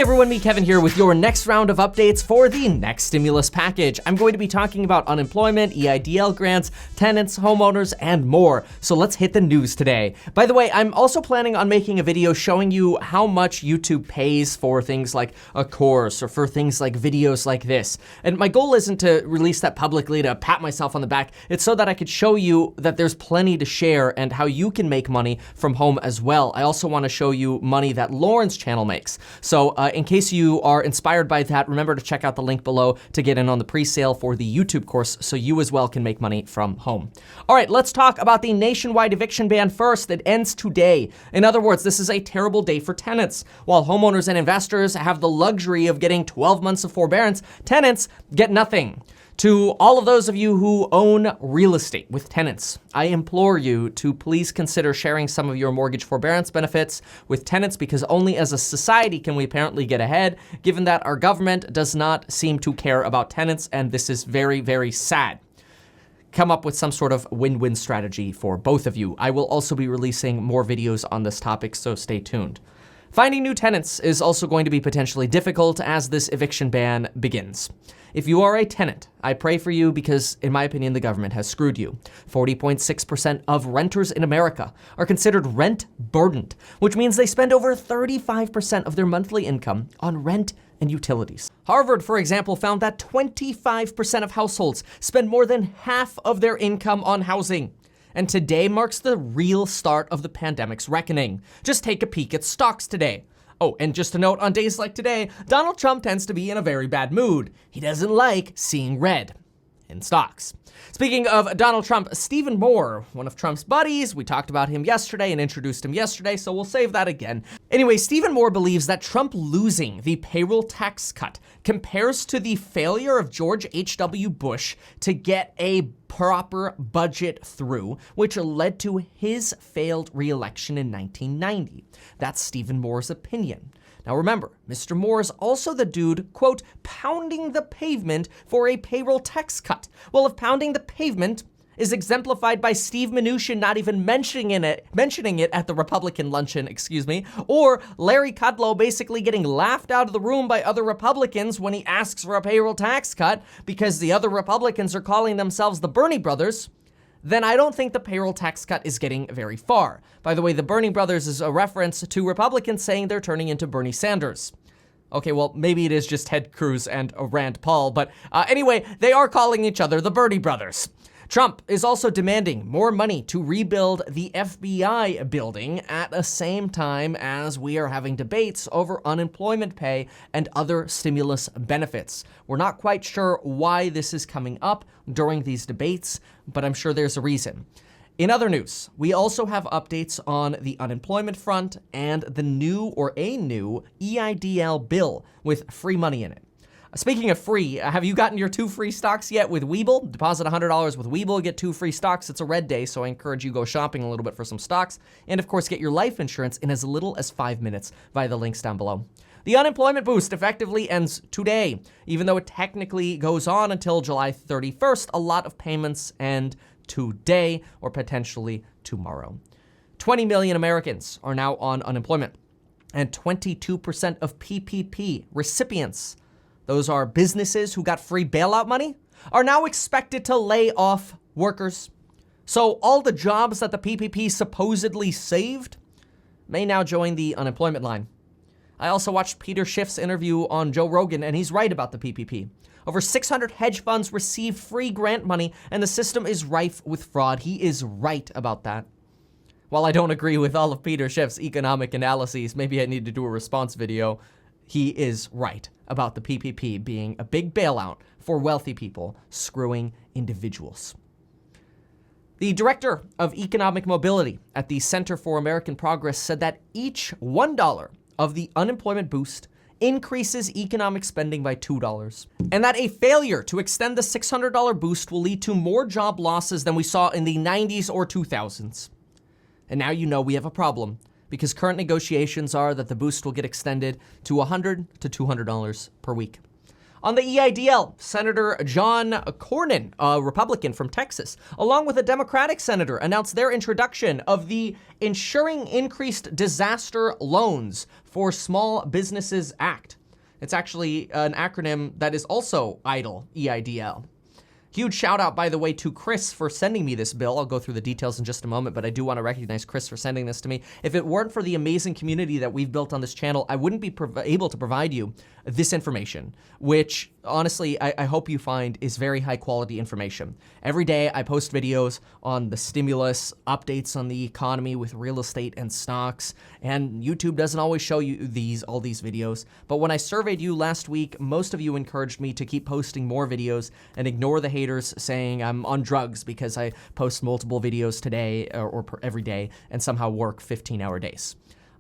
everyone, me Kevin here with your next round of updates for the next stimulus package. I'm going to be talking about unemployment, EIDL grants, tenants, homeowners, and more. So let's hit the news today. By the way, I'm also planning on making a video showing you how much YouTube pays for things like a course or for things like videos like this. And my goal isn't to release that publicly to pat myself on the back. It's so that I could show you that there's plenty to share and how you can make money from home as well. I also want to show you money that Lauren's channel makes. So in case you are inspired by that, remember to check out the link below to get in on the pre-sale for the YouTube course so you as well can make money from home. All right, let's talk about the nationwide eviction ban first. It ends today. In other words, this is a terrible day for tenants. While homeowners and investors have the luxury of getting 12 months of forbearance, tenants get nothing. To all of those of you who own real estate with tenants, I implore you to please consider sharing some of your mortgage forbearance benefits with tenants, because only as a society can we apparently get ahead, given that our government does not seem to care about tenants, and this is very, very sad. Come up with some sort of win-win strategy for both of you. I will also be releasing more videos on this topic, so stay tuned. Finding new tenants is also going to be potentially difficult as this eviction ban begins. If you are a tenant, I pray for you because, in my opinion, the government has screwed you. 40.6% of renters in America are considered rent burdened, which means they spend over 35% of their monthly income on rent and utilities. Harvard, for example, found that 25% of households spend more than half of their income on housing. And today marks the real start of the pandemic's reckoning. Just take a peek at stocks today. Oh, and just a note, on days like today, Donald Trump tends to be in a very bad mood. He doesn't like seeing red in stocks. Speaking of Donald Trump, Stephen Moore, one of Trump's buddies, we talked about him yesterday and introduced him yesterday, so we'll save that again. Anyway, Stephen Moore believes that Trump losing the payroll tax cut compares to the failure of George H.W. Bush to get a proper budget through, which led to his failed re-election in 1990. That's Stephen Moore's opinion. Now remember, Mr. Moore is also the dude, quote, pounding the pavement for a payroll tax cut. Well, if pounding the pavement is exemplified by Steve Mnuchin not even mentioning it at the Republican luncheon, or Larry Kudlow basically getting laughed out of the room by other Republicans when he asks for a payroll tax cut because the other Republicans are calling themselves the Bernie Brothers, then I don't think the payroll tax cut is getting very far. By the way, the Bernie Brothers is a reference to Republicans saying they're turning into Bernie Sanders. Okay, well, maybe it is just Ted Cruz and Rand Paul, but anyway, they are calling each other the Bernie Brothers. Trump is also demanding more money to rebuild the FBI building at the same time as we are having debates over unemployment pay and other stimulus benefits. We're not quite sure why this is coming up during these debates, but I'm sure there's a reason. In other news, we also have updates on the unemployment front and a new EIDL bill with free money in it. Speaking of free, have you gotten your 2 free stocks yet with Webull? Deposit $100 with Webull, get 2 free stocks. It's a red day, so I encourage you to go shopping a little bit for some stocks. And of course, get your life insurance in as little as 5 minutes via the links down below. The unemployment boost effectively ends today. Even though it technically goes on until July 31st, a lot of payments end today or potentially tomorrow. 20 million Americans are now on unemployment, and 22% of PPP recipients, those are businesses who got free bailout money, are now expected to lay off workers. So all the jobs that the PPP supposedly saved may now join the unemployment line. I also watched Peter Schiff's interview on Joe Rogan, and he's right about the PPP. Over 600 hedge funds received free grant money, and the system is rife with fraud. He is right about that. While I don't agree with all of Peter Schiff's economic analyses, maybe I need to do a response video, he is right about the PPP being a big bailout for wealthy people screwing individuals. The director of economic mobility at the Center for American Progress said that each $1 of the unemployment boost increases economic spending by $2, and that a failure to extend the $600 boost will lead to more job losses than we saw in the 90s or 2000s. And now you know we have a problem, because current negotiations are that the boost will get extended to $100 to $200 per week. On the EIDL, Senator John Cornyn, a Republican from Texas, along with a Democratic senator, announced their introduction of the Ensuring Increased Disaster Loans for Small Businesses Act. It's actually an acronym that is also EIDL, EIDL. Huge shout out, by the way, to Chris for sending me this bill. I'll go through the details in just a moment, but I do want to recognize Chris for sending this to me. If it weren't for the amazing community that we've built on this channel, I wouldn't be able to provide you this information, which honestly, I hope you find is very high quality information. Every day I post videos on the stimulus, updates on the economy with real estate and stocks, and YouTube doesn't always show you all these videos. But when I surveyed you last week, most of you encouraged me to keep posting more videos and ignore the haters saying I'm on drugs because I post multiple videos today or every day and somehow work 15-hour days.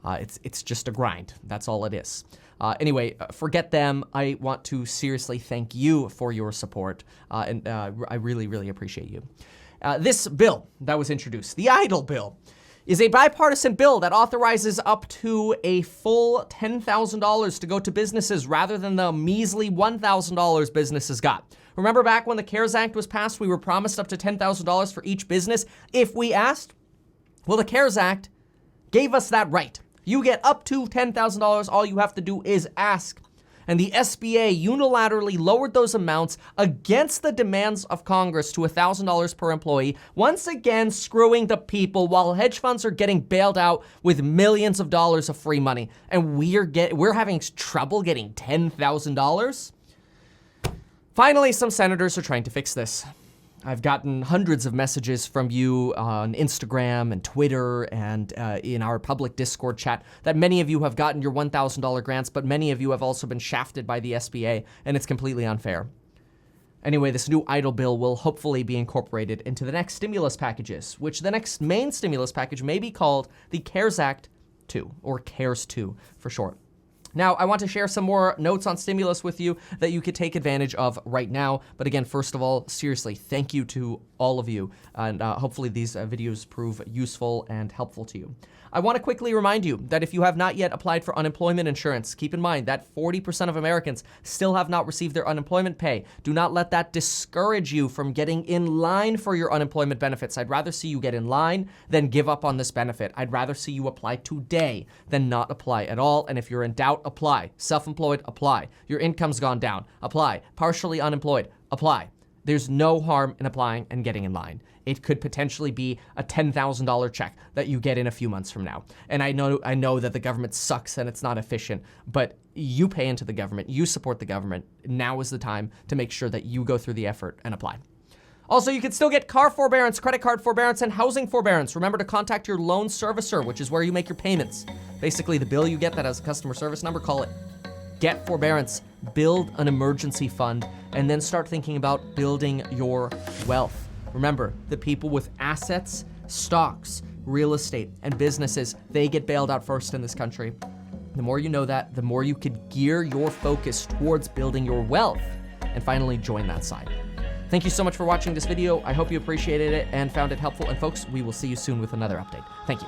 It's just a grind. That's all it is. Anyway, forget them. I want to seriously thank you for your support, and I really, really appreciate you. This bill that was introduced, the EIDL bill, is a bipartisan bill that authorizes up to a full $10,000 to go to businesses rather than the measly $1,000 businesses got. Remember back when the CARES Act was passed, we were promised up to $10,000 for each business if we asked? Well, the CARES Act gave us that right. You get up to $10,000, all you have to do is ask. And the SBA unilaterally lowered those amounts against the demands of Congress to $1,000 per employee, once again screwing the people while hedge funds are getting bailed out with millions of dollars of free money. And we're having trouble getting $10,000? Finally, some senators are trying to fix this. I've gotten hundreds of messages from you on Instagram and Twitter and in our public Discord chat that many of you have gotten your $1,000 grants, but many of you have also been shafted by the SBA, and it's completely unfair. Anyway, this new EIDL bill will hopefully be incorporated into the next stimulus packages, which the next main stimulus package may be called the CARES Act 2, or CARES 2 for short. Now, I want to share some more notes on stimulus with you that you could take advantage of right now. But again, first of all, seriously, thank you to all of you. And hopefully these videos prove useful and helpful to you. I want to quickly remind you that if you have not yet applied for unemployment insurance, keep in mind that 40% of Americans still have not received their unemployment pay. Do not let that discourage you from getting in line for your unemployment benefits. I'd rather see you get in line than give up on this benefit. I'd rather see you apply today than not apply at all. And if you're in doubt, apply. Self-employed, apply. Your income's gone down, apply. Partially unemployed, apply. There's no harm in applying and getting in line. It could potentially be a $10,000 check that you get in a few months from now. And I know that the government sucks and it's not efficient, but you pay into the government, you support the government. Now is the time to make sure that you go through the effort and apply. Also, you can still get car forbearance, credit card forbearance, and housing forbearance. Remember to contact your loan servicer, which is where you make your payments. Basically, the bill you get that has a customer service number, call it. Get forbearance, build an emergency fund, and then start thinking about building your wealth. Remember, the people with assets, stocks, real estate, and businesses, they get bailed out first in this country. The more you know that, the more you could gear your focus towards building your wealth and finally join that side. Thank you so much for watching this video. I hope you appreciated it and found it helpful. And folks, we will see you soon with another update. Thank you.